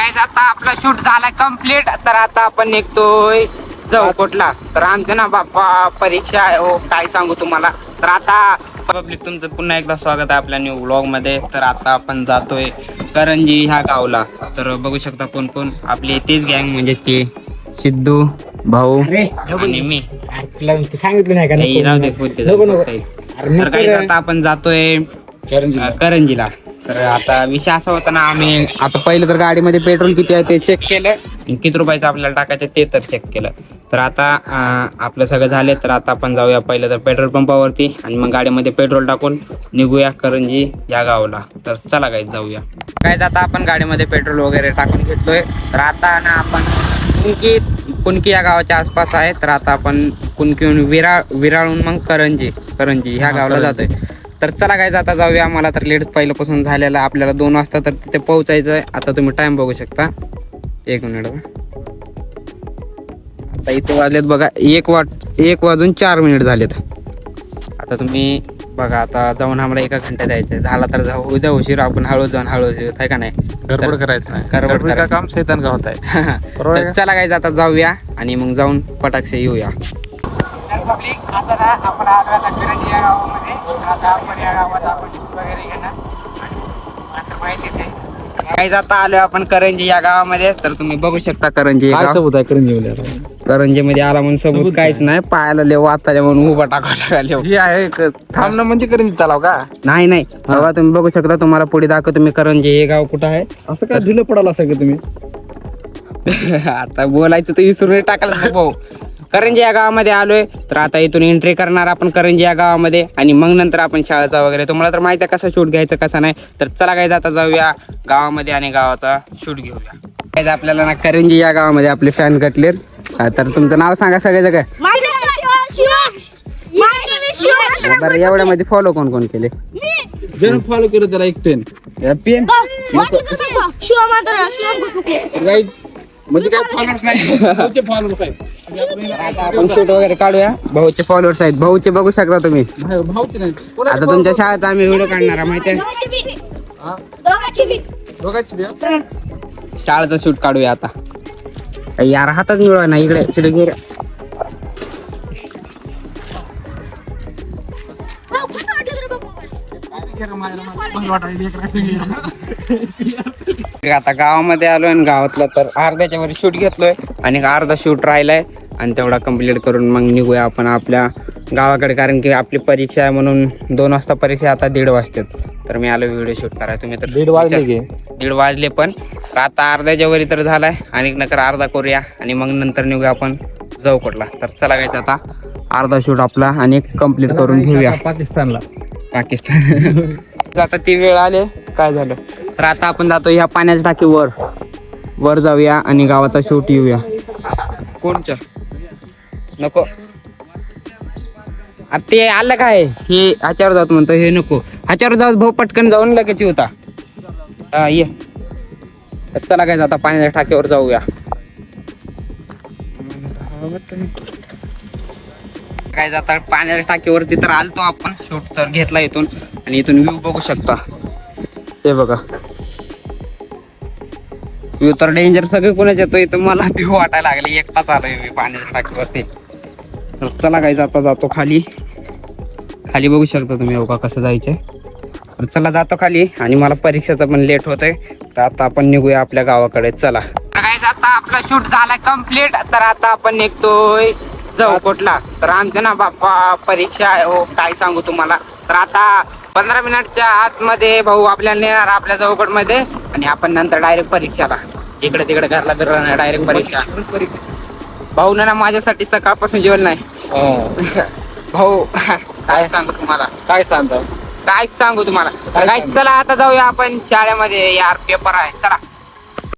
गाईस आता आपला शूट झालाय कम्प्लीट. तर आता आपण निघतोय चौकोटला. तर आमचं ना बाप्पा परीक्षा आहे हो, काय सांगू तुम्हाला. तर आता पब्लिक तुमचं पुन्हा एकदा स्वागत आहे आपल्या न्यू व्लॉग मध्ये. तर आता आपण जातोय करंजी ह्या गावला. तर बघू शकता कोण कोण आपली तीच गँग, म्हणजेच की सिद्धू भाऊ आणि मी. तुला सांगितलं नाही का राहू दे, बोलते तर काही आता आपण जातोय करंजीला. तर आता विषय असा होता ना, आम्ही आता पहिलं तर गाडीमध्ये पेट्रोल किती आहे ते चेक केलं आणि किती रुपयाचं आपल्याला टाकायचं ते तर चेक केलं. तर आता आपलं सगळं झालं. तर आता आपण जाऊया पहिलं तर पेट्रोल पंपावरती आणि मग गाडीमध्ये पेट्रोल टाकून निघूया करंजी या गावाला. तर चला काय जाऊया. काय आता आपण गाडीमध्ये पेट्रोल वगैरे टाकून घेतलोय. तर आता ना आपण कुणकी या गावाच्या आसपास आहे. तर आता आपण कुणकीहून विराळून मग करंजी ह्या गावाला जातोय. तर चला काय आता जाऊया. मला तर लेट पहिल्यापासून झालेला, आपल्याला 2 वाजता तर तिथे पोहोचायचं आहे. आता तुम्ही टाइम बघू शकता. 1 मिनिट. आता इथे वाजलेत बघा 1 वाजून 4 मिनिट झालेत. आता तुम्ही बघा, आता जाऊन आम्हाला 1 घंटा द्यायचं झाला तर जाऊ, उद्या उशीर आपण हळू जाऊन हळू आहे का नाही. गडबड करायचं का काम शैतान का होत आहे. तर चला काय आता जाऊया आणि मग जाऊन पटाक्षे येऊया. आता ना आपण आलो आता करंजी या गावामध्ये. आता आपण या गावात आपण शूट वगैरे घेणार आता माहितीच आहे. काही आता आलोय आपण करंजी या गावामध्ये. तर तुम्ही बघू शकता करंजी काय गाव. सबूत आहे करंजी करंजी मध्ये आला म्हणून सबूत काहीच नाही. पायाला लेव आता म्हणून उभा टाकायला लेव. ही आहे थांबणं म्हणजे करंजी तलाव का. नाही बघा तुम्ही बघू शकता. तुम्हाला पुढे दाखवतो मी करंजी हे गाव कुठं आहे. असं काय ढिलं पडाला सगळं तुम्ही. आता बोलायचं तर विसरून टाकलं भाऊ. करंजी या गावामध्ये आलोय. तर आता इथून एंट्री करणार आपण करंजी या गावामध्ये आणि मग नंतर आपण शाळेचा वगैरे. तुम्हाला तर माहिती आहे कसं शूट घ्यायचं कसं नाही. तर चला काय आता जाऊया गावामध्ये आणि गावाचा शूट घेऊया. काय आपल्याला ना करंजी या गावामध्ये आपले फॅन कटलेत. तर तुमचं नाव सांगा सगळ्याचं काय. बरं एवढ्यामध्ये फॉलो कोण केले. जण फॉलो केलं त्याला एक पेन पेन म्हणजे काय फॉलोअर्स नाही. फॉलोअर्स आहेत. आता आपण शूट वगैरे काढूया. भाऊचे फॉलोअर्स आहेत. भाऊचे बघू शकता तुम्ही. भाऊचे नाही. आता तुमच्या शाळेत आम्ही व्हिडिओ काढणार आहे माहिती आहे. दोघांची बी शाळेचा शूट काढूया आता. यार हातात मिळवा ना इकडे शूट घे. आता गावामध्ये आलोय आणि गावातला तर अर्ध्याच्या वर शूट घेतलोय आणि अर्धा शूट राहिलाय आणि तेवढा कंप्लीट करून मग निघूया आपण आपल्या गावाकडे. कारण की आपली परीक्षा आहे म्हणून 2 वाजता परीक्षा, आता 1:30 वाजतात. तर मी आलो व्हिडिओ शूट करायला. तुम्ही तर 1:30 वाजले की 1:30 वाजले पण आता अर्ध्याच्या वरी तर झालाय आणि नंतर अर्धा करूया आणि मग नंतर निघूया आपण चौकोटला. तर चला गायचं आता अर्धा शूट आपला आणि कंप्लीट करून घेऊया पाकिस्तान. आता ती वेळ आले काय झालं. तर आता आपण जातो ह्या पाण्याच्या टाकी वर जाऊया आणि गावाचा शूट येऊया. कोणच्या नको ते आलं काय हे ह्याच्यावर जात म्हणतो. हे नको ह्याच्यावर जाऊ भाऊ, पटकन जाऊन लगेच होता. हा ये. तर चला काय आता पाण्याच्या टाकीवर जाऊया. काय जाता पाण्याच्या टाकीवरती तर आलतो आपण. शूट तर घेतला इथून आणि इथून व्ह्यू बघू शकता. हे बघा व्ह्यू तर डेंजर. सगळे कोणाच येतो इथं. मला व्ह्यू वाटायला लागले. एकटाच आलोय मी पाण्याच्या टाकीवरती. तर चला काय आता जातो खाली बघू शकता तुम्ही हो का कसं जायचंय. तर चला जातो खाली आणि मला परीक्षेचं पण लेट होतंय. तर आता आपण निघूया आपल्या गावाकडे. चला काय आता आपला शूट झालाय कम्प्लीट. तर आता आपण निघतोय चौकोटला. तर आमचं ना बाप्पा परीक्षा आहे हो, काय सांगू तुम्हाला. तर आता 15 मिनिटच्या आतमध्ये भाऊ आपल्याला नेणार आपल्या चौकोट मध्ये आणि आपण नंतर डायरेक्ट परीक्षाला. इकडे तिकडे घरला डायरेक्ट परीक्षा. भाऊ ना माझ्यासाठी सकाळपासून जेवण नाही. भाऊ काय सांगू तुम्हाला. काय सांगू तुम्हाला. चला आता जाऊया आपण शाळेमध्ये. यार पेपर आहे. चला.